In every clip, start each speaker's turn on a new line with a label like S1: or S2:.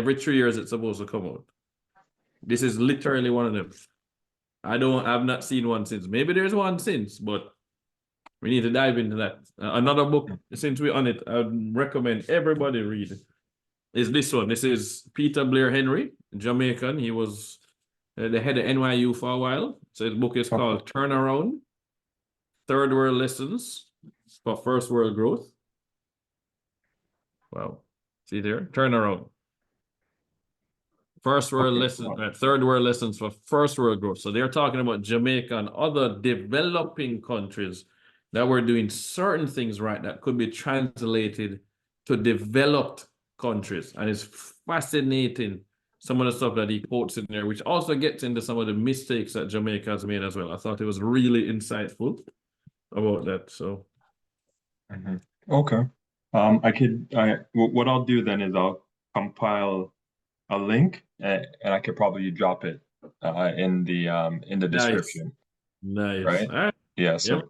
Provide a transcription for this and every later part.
S1: every 3 years it's supposed to come out. This is literally one of them. I've not seen one since. Maybe there's one since, but we need to dive into that. Another book, since we're on it, I'd recommend everybody read is this one. This is Peter Blair Henry, Jamaican. He was the head of NYU for a while. So his book is called Turnaround, Third World Lessons for First World Growth. Wow. See there? Turnaround. First world lessons, third world lessons for first world growth. So they're talking about Jamaica and other developing countries that were doing certain things right that could be translated to developed countries. And it's fascinating some of the stuff that he quotes in there, which also gets into some of the mistakes that Jamaica has made as well. I thought it was really insightful about that. So
S2: Okay. What I'll do then is I'll compile a link and I could probably drop it in the description.
S1: Nice.
S2: Right?
S1: All right.
S2: Yeah, so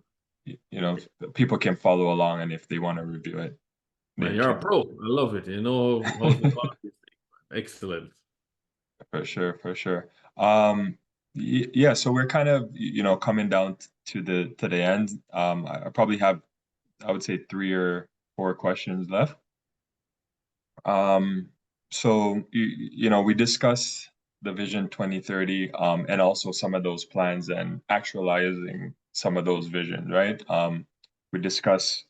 S2: people can follow along, and if they want to review it,
S1: Man, you're a pro. I love it. You know how to talk these things. Excellent.
S2: For sure, for sure. Yeah, so we're kind of, coming down to the end. I probably have, I would say, 3 or 4 questions left. So we discussed the Vision 2030, and also some of those plans and actualizing some of those visions, right? We discussed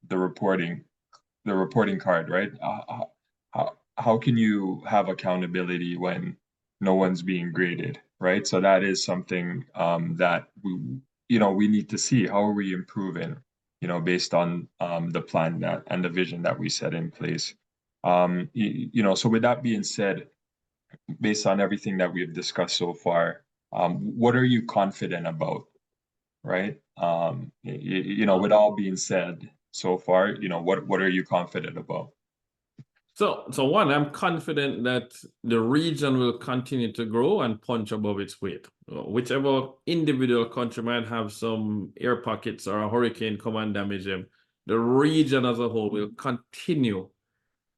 S2: the reporting card, right? How can you have accountability when no one's being graded, right? So that is something that we need to see. How are we improving, based on the plan that and the vision that we set in place. So with that being said, based on everything that we've discussed so far, what are you confident about, right? With all being said so far, what are you confident about?
S1: So one, I'm confident that the region will continue to grow and punch above its weight. Whichever individual country might have some air pockets or a hurricane come and damage them, the region as a whole will continue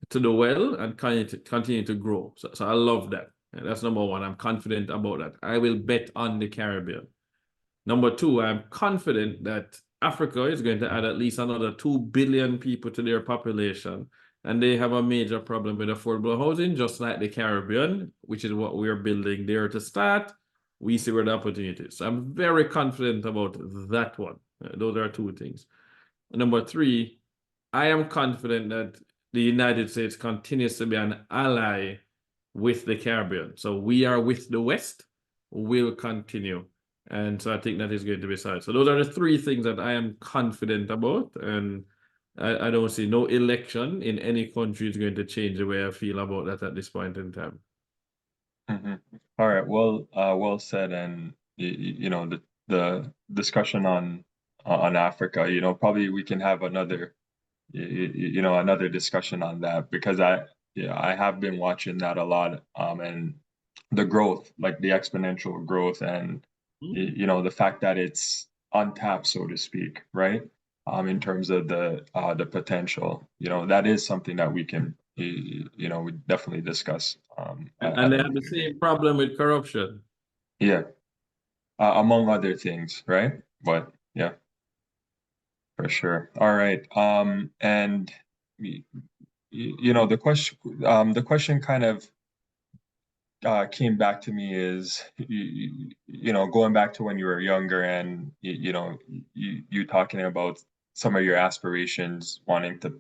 S1: to do well and continue to grow. So I love that. And that's number one. I'm confident about that. I will bet on the Caribbean. Number two, I'm confident that Africa is going to add at least another 2 billion people to their population. And they have a major problem with affordable housing, just like the Caribbean, which is what we're building there to start. We see where the opportunity is. So I'm very confident about that one. Those are 2 things. Number 3, I am confident that the United States continues to be an ally with the Caribbean. So we are with the West, we'll continue. And so I think that is going to be solid. So those are the 3 things that I am confident about. And I don't see no election in any country is going to change the way I feel about that at this point in time.
S2: All right. Well said. And the discussion on Africa, probably we can have another discussion on that, because I have been watching that a lot, and the growth, like the exponential growth, and the fact that it's untapped, so to speak, right? In terms of the potential, that is something that we can we definitely discuss.
S1: And they have the same problem with corruption.
S2: Yeah, among other things, right? But yeah, for sure. All right. And the question kind of came back to me is, going back to when you were younger, and you talking about some of your aspirations, wanting to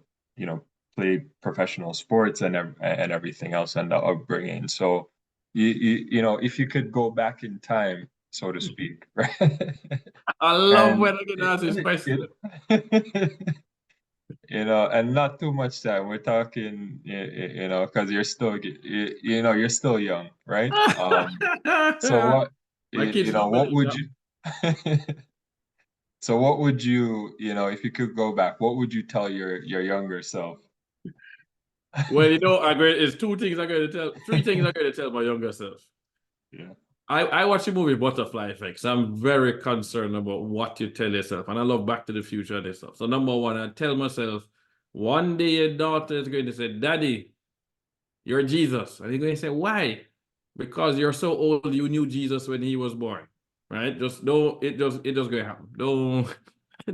S2: play professional sports and everything else, and the upbringing. So if you could go back in time, so to speak, right?
S1: I love when
S2: And
S1: I get asked this question.
S2: and not too much time. We're talking, because you're still, you're still young, right? So what,
S1: My kids
S2: what would you, so what would you, if you could go back, what would you tell your younger self?
S1: Well, it's 2 things I'm going to tell, 3 things I'm going to tell my younger self.
S2: Yeah.
S1: I watch the movie Butterfly Effect, so I'm very concerned about what you tell yourself. And I love Back to the Future and this stuff. So number one, I tell myself, one day your daughter is going to say, Daddy, You're Jesus. And you're going to say, why? Because you're so old, you knew Jesus when he was born. Right? Just don't, it just going to happen.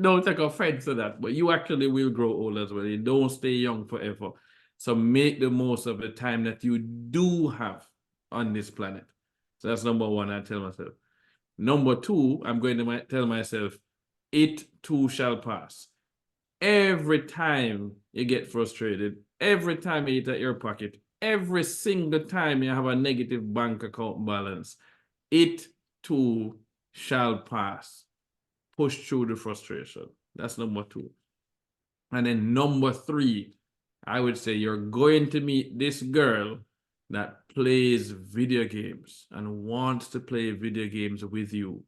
S1: Don't take offense to that. But you actually will grow old as well. You don't stay young forever. So make the most of the time that you do have on this planet. So that's number one, I tell myself. Number two, I'm going to tell myself, it too shall pass. Every time you get frustrated, every time you eat at your pocket, every single time you have a negative bank account balance, it too shall pass. Push through the frustration. That's number two. And then number three, I would say you're going to meet this girl that plays video games and wants to play video games with you.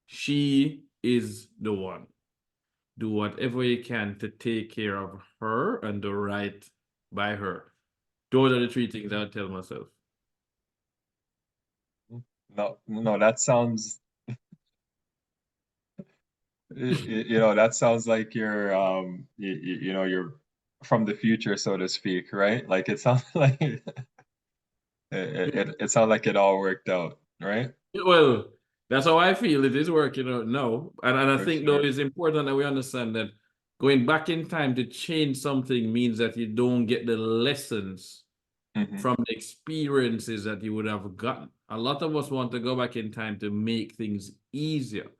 S1: She is the one. Do whatever you can to take care of her and do right by her. Those are the three things I would tell myself.
S2: No, that sounds, that sounds like you're, you're from the future, so to speak, right? Like it sounds like it sounds like it all worked out, right?
S1: Well, that's how I feel it is working out now. And I
S2: For
S1: think though
S2: sure.
S1: it's important that we understand that going back in time to change something means that you don't get the lessons
S2: Hmm.
S1: from the experiences that you would have gotten. A lot of us want to go back in time to make things easier,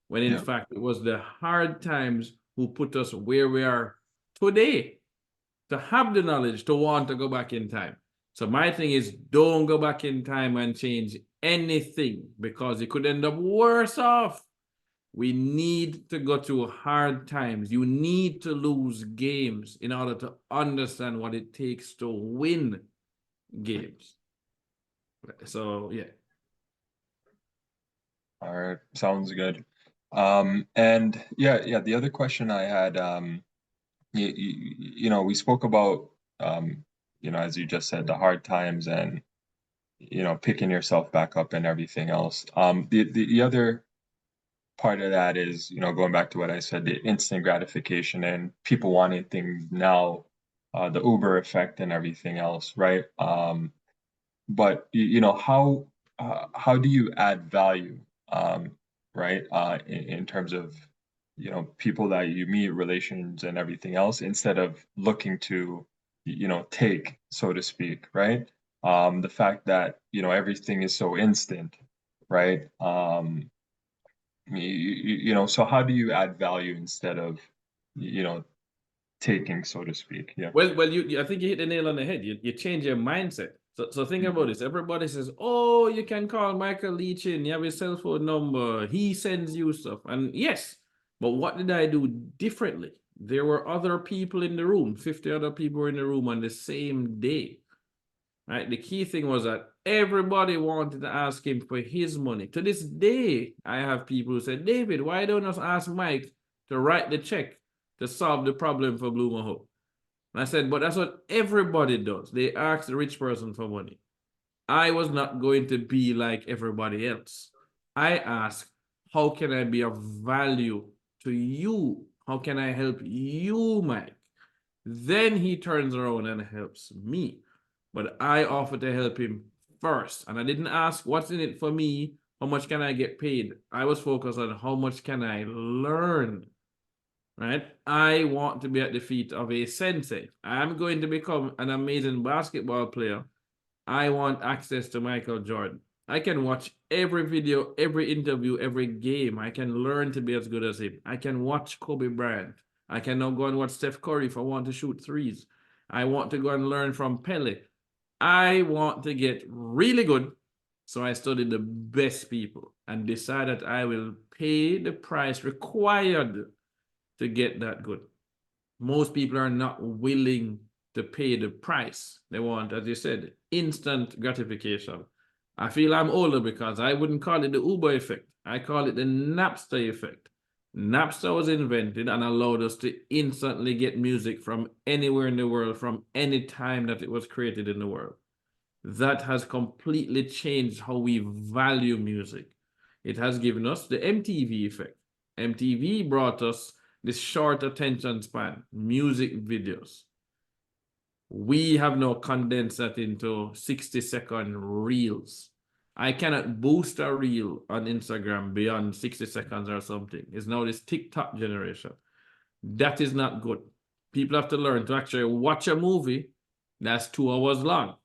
S1: when in
S2: Yeah.
S1: fact it was the hard times who put us where we are today. To have the knowledge to want to go back in time. So my thing is, don't go back in time and change anything because you could end up worse off. We need to go through hard times. You need to lose games in order to understand what it takes to win games. So yeah.
S2: All right. Sounds good. And yeah, the other question I had, we spoke about, as you just said, the hard times and, picking yourself back up and everything else. The other part of that is, going back to what I said, the instant gratification and people wanting things now, the Uber effect and everything else, right? But how do you add value, right? In terms of people that you meet, relations and everything else, instead of looking to take, so to speak, right? The fact that everything is so instant, right? So how do you add value instead of you know taking, so to speak? Yeah.
S1: Well, I think you hit the nail on the head. You change your mindset. So think about
S2: Mhm.
S1: this. Everybody says, "Oh, you can call Michael Leach in. You have his cell phone number. He sends you stuff." And yes, but what did I do differently? There were other people in the room. 50 other people were in the room on the same day. Right? The key thing was that everybody wanted to ask him for his money. To this day, I have people who say, "David, why don't you ask Mike to write the check to solve the problem for Blue Mahoe?" And I said, but that's what everybody does. They ask the rich person for money. I was not going to be like everybody else. I asked, how can I be of value to you? How can I help you, Mike? Then he turns around and helps me. But I offered to help him first. And I didn't ask what's in it for me, how much can I get paid? I was focused on how much can I learn, right? I want to be at the feet of a sensei. I'm going to become an amazing basketball player. I want access to Michael Jordan. I can watch every video, every interview, every game. I can learn to be as good as him. I can watch Kobe Bryant. I can now go and watch Steph Curry if I want to shoot threes. I want to go and learn from Pele. I want to get really good. So I studied the best people and decided I will pay the price required to get that good. Most people are not willing to pay the price. They want, as you said, instant gratification. I feel I'm older because I wouldn't call it the Uber effect. I call it the Napster effect. Napster was invented and allowed us to instantly get music from anywhere in the world, from any time that it was created in the world. That has completely changed how we value music. It has given us the MTV effect. MTV brought us this short attention span, music videos. We have now condensed that into 60-second reels. I cannot boost a reel on Instagram beyond 60 seconds or something. It's now this TikTok generation. That is not good. People have to learn to actually watch a movie that's 2 hours long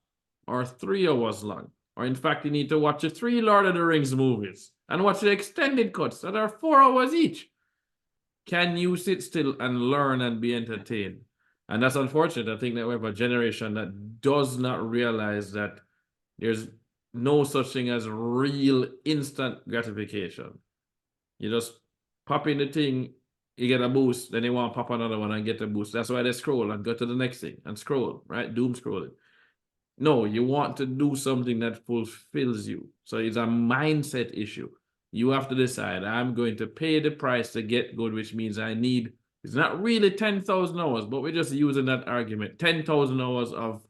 S1: or 3 hours long. Or in fact, you need to watch the 3 Lord of the Rings movies and watch the extended cuts that are 4 hours each. Can you sit still and learn and be entertained? And that's unfortunate. I think that we have a generation that does not realize that there's no such thing as real instant gratification. You just pop in the thing, you get a boost, then you want to pop another one and get a boost. That's why they scroll and go to the next thing and scroll, right? Doom scrolling. No, you want to do something that fulfills you. So it's a mindset issue. You have to decide, I'm going to pay the price to get good, which means I need, it's not really 10,000 hours, but we're just using that argument, 10,000 hours of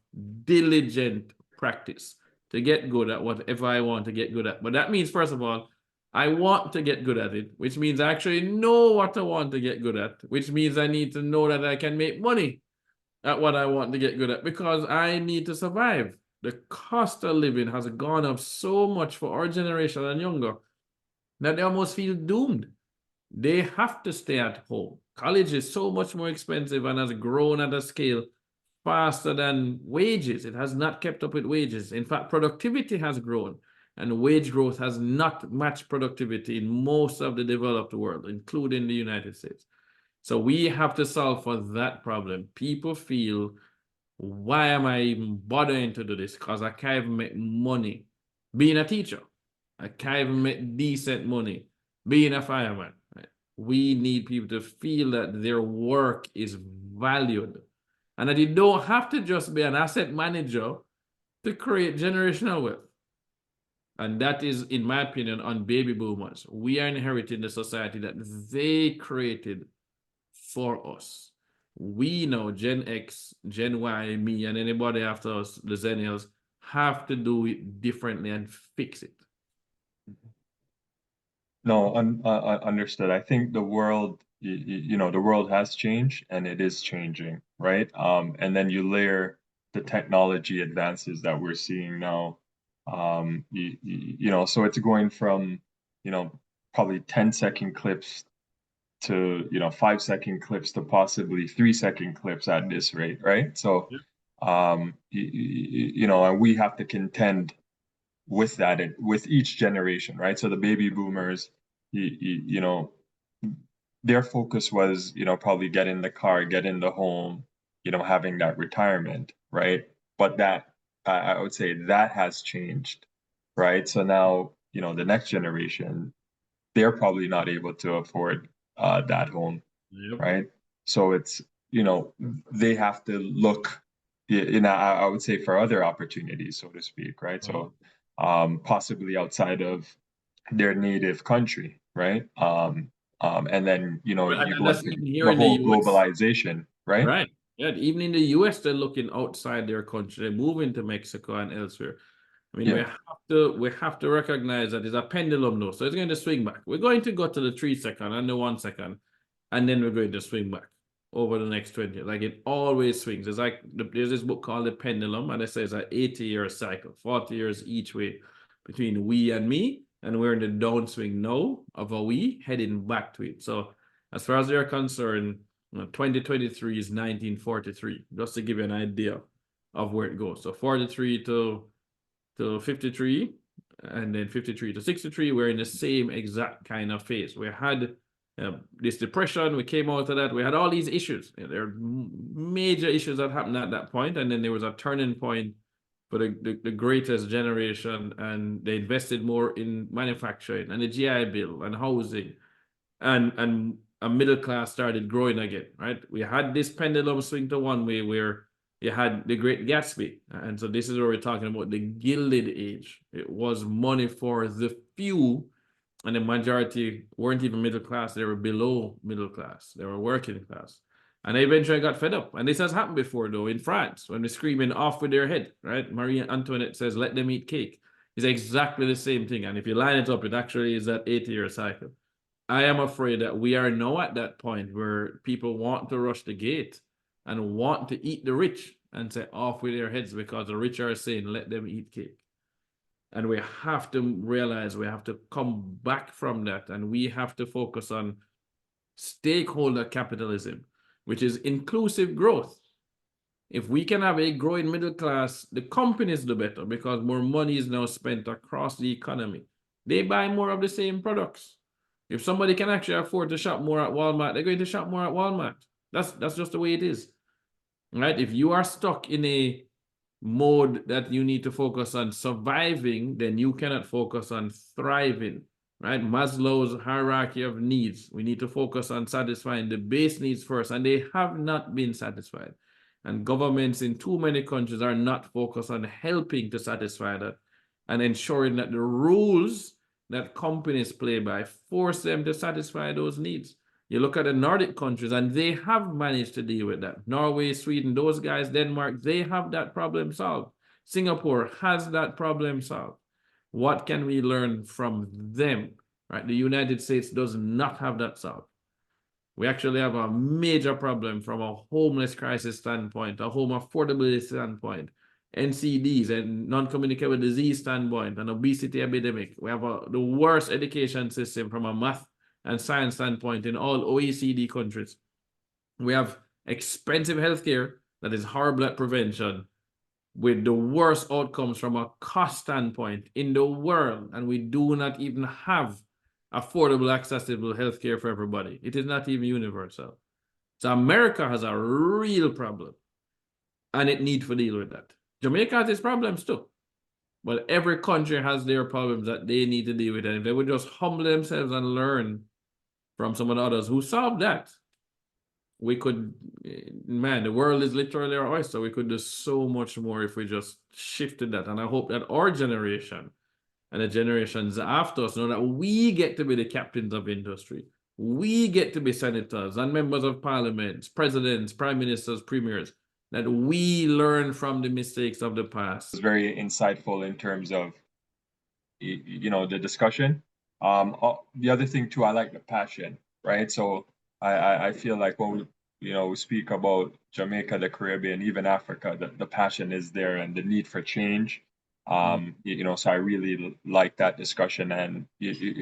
S1: diligent practice to get good at whatever I want to get good at. But that means, first of all, I want to get good at it, which means I actually know what I want to get good at, which means I need to know that I can make money at what I want to get good at because I need to survive. The cost of living has gone up so much for our generation and younger that they almost feel doomed. They have to stay at home. College is so much more expensive and has grown at a scale faster than wages. It has not kept up with wages. In fact, productivity has grown and wage growth has not matched productivity in most of the developed world, including the United States. So we have to solve for that problem. People feel, why am I even bothering to do this? Because I can't even make money being a teacher. I can't even make decent money being a fireman. Right? We need people to feel that their work is valued and that you don't have to just be an asset manager to create generational wealth. And that is, in my opinion, on baby boomers. We are inheriting the society that they created for us. We know Gen X, Gen Y, me, and anybody after us, the Zennials, have to do it differently and fix it.
S2: No, understood. I think the world, the world has changed and it is changing, right? And then you layer the technology advances that we're seeing now. So it's going from, probably 10-second clips to, 5-second clips to possibly 3-second clips at this rate, right? So, and we have to contend with that with each generation, right? So the baby boomers, their focus was, probably get in the car, get in the home, having that retirement, right? But that I would say that has changed, right? So now, the next generation, they're probably not able to afford that home,
S1: Yep.
S2: right? So it's, they have to look, I would say for other opportunities, so to speak, right? So possibly outside of their native country, right? And then, you
S1: And
S2: go
S1: that's
S2: into
S1: even here
S2: the
S1: in the
S2: whole
S1: US.
S2: globalization, right?
S1: Right. Yeah, even in the US, they're looking outside their country. They're moving to Mexico and elsewhere. I mean,
S2: Yeah.
S1: we have to recognize that it's a pendulum now. So it's going to swing back. We're going to go to the 3 second and the 1 second, and then we're going to swing back over the next 20. Like it always swings. It's like there's this book called The Pendulum, and it says an 80-year cycle, 40 years each way between we and me, and we're in the downswing now of a we heading back to it. So as far as they're concerned, 2023 is 1943, just to give you an idea of where it goes. So 43 to 53, and then 53 to 63, we're in the same exact kind of phase. We had this depression, we came out of that, we had all these issues. There are major issues that happened at that point, and then there was a turning point for the greatest generation, and they invested more in manufacturing and the GI Bill and housing, and a middle class started growing again, right? We had this pendulum swing to one way where you had the Great Gatsby. And so this is where we're talking about the Gilded Age. It was money for the few, and the majority weren't even middle class. They were below middle class. They were working class. And they eventually got fed up. And this has happened before, though, in France, when they're screaming off with their head, right? Marie Antoinette says, let them eat cake. It's exactly the same thing. And if you line it up, it actually is that 80-year cycle. I am afraid that we are now at that point where people want to rush the gate and want to eat the rich and say off with their heads because the rich are saying let them eat cake. And we have to realize we have to come back from that, and we have to focus on stakeholder capitalism, which is inclusive growth. If we can have a growing middle class, the companies do better because more money is now spent across the economy. They buy more of the same products. If somebody can actually afford to shop more at Walmart, they're going to shop more at Walmart. That's just the way it is. Right? If you are stuck in a mode that you need to focus on surviving, then you cannot focus on thriving. Right? Maslow's hierarchy of needs. We need to focus on satisfying the base needs first, and they have not been satisfied. And governments in too many countries are not focused on helping to satisfy that and ensuring that the rules that companies play by force them to satisfy those needs. You look at the Nordic countries, and they have managed to deal with that. Norway, Sweden, those guys, Denmark, they have that problem solved. Singapore has that problem solved. What can we learn from them? Right? The United States does not have that solved. We actually have a major problem from a homeless crisis standpoint, a home affordability standpoint, NCDs and non-communicable disease standpoint, and obesity epidemic. We have the worst education system from a math and science standpoint in all OECD countries. We have expensive healthcare that is horrible at prevention, with the worst outcomes from a cost standpoint in the world, and we do not even have affordable, accessible healthcare for everybody. It is not even universal. So America has a real problem, and it needs to deal with that. Jamaica has its problems too, but every country has their problems that they need to deal with. And if they would just humble themselves and learn from some of the others who solved that, we could, man, the world is literally our oyster. We could do so much more if we just shifted that. And I hope that our generation and the generations after us know that we get to be the captains of industry. We get to be senators and members of parliament, presidents, prime ministers, premiers, that we learn from the mistakes of the past.
S2: It's very insightful in terms of the discussion. The other thing too, I like the passion, right? So I feel like when we speak about Jamaica, the Caribbean, even Africa, the passion is there and the need for change. So I really like that discussion, and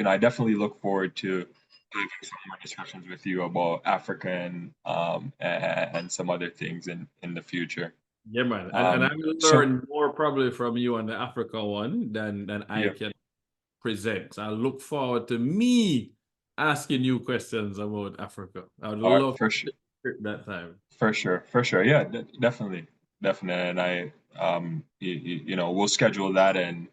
S2: I definitely look forward to having some more discussions with you about Africa and some other things in the future.
S1: Yeah, man. And I will
S2: So
S1: learn more probably from you on the Africa one than I
S2: yeah,
S1: can present. I look forward to me asking you questions about Africa. I would
S2: all right,
S1: love
S2: for sure.
S1: that time.
S2: For sure. Yeah, definitely. And we'll schedule that, and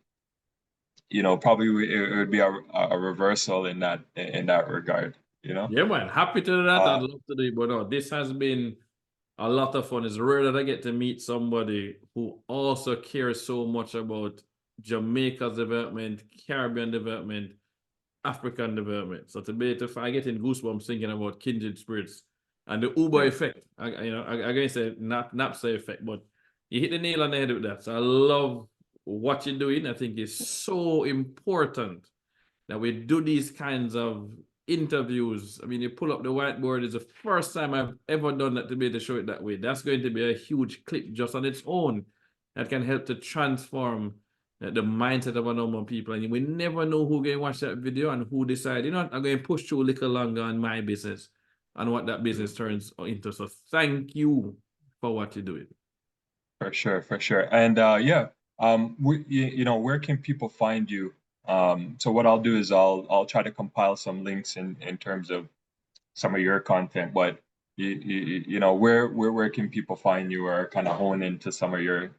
S2: probably it would be a reversal in that regard, you know.
S1: Yeah, man. Happy to do that. I'd
S2: Uh,
S1: love to do it. But no, this has been a lot of fun. It's rare that I get to meet somebody who also cares so much about Jamaica's development, Caribbean development, African development. So I get in goosebumps thinking about kindred spirits and the Uber
S2: yeah,
S1: effect. I gonna say not Napster effect, but you hit the nail on the head with that. So I love what you're doing. I think it's so important that we do these kinds of interviews. I mean, you pull up the whiteboard, it's the first time I've ever done that to be able to show it that way. That's going to be a huge clip just on its own that can help to transform the mindset of a number of people. And we never know who going to watch that video and who decide, I'm going to push through a little longer on my business and what that business turns into. So thank you for what you're doing.
S2: for sure, for sure. And yeah, where can people find you? So what I'll do is I'll try to compile some links in terms of some of your content, but where can people find you, or kind of hone into some of your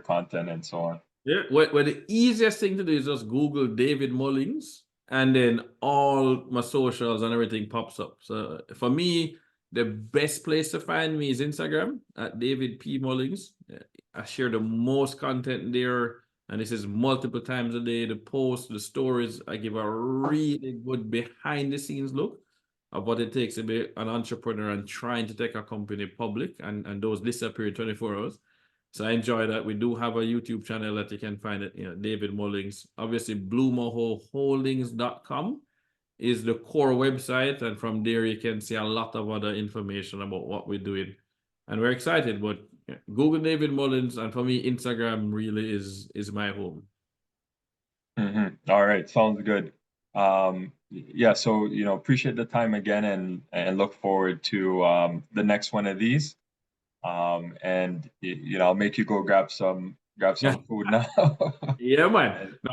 S2: content and so on?
S1: Yeah, well, the easiest thing to do is just Google David Mullings, and then all my socials and everything pops up. So for me, the best place to find me is Instagram at David P. Mullings. I share the most content there, and this is multiple times a day. The posts, the stories, I give a really good behind the scenes look of what it takes to be an entrepreneur and trying to take a company public, and those disappear in 24 hours. So I enjoy that. We do have a YouTube channel that you can find it, David Mullings. Obviously, BlueMahoeHoldings.com is the core website. And from there, you can see a lot of other information about what we're doing. And we're excited, but Yeah. Google David Mullins, and for me, Instagram really is my home.
S2: All right, sounds good. Yeah, so appreciate the time again, and look forward to the next one of these. And I'll make you go grab some
S1: Yeah,
S2: food now.
S1: yeah, man.
S2: And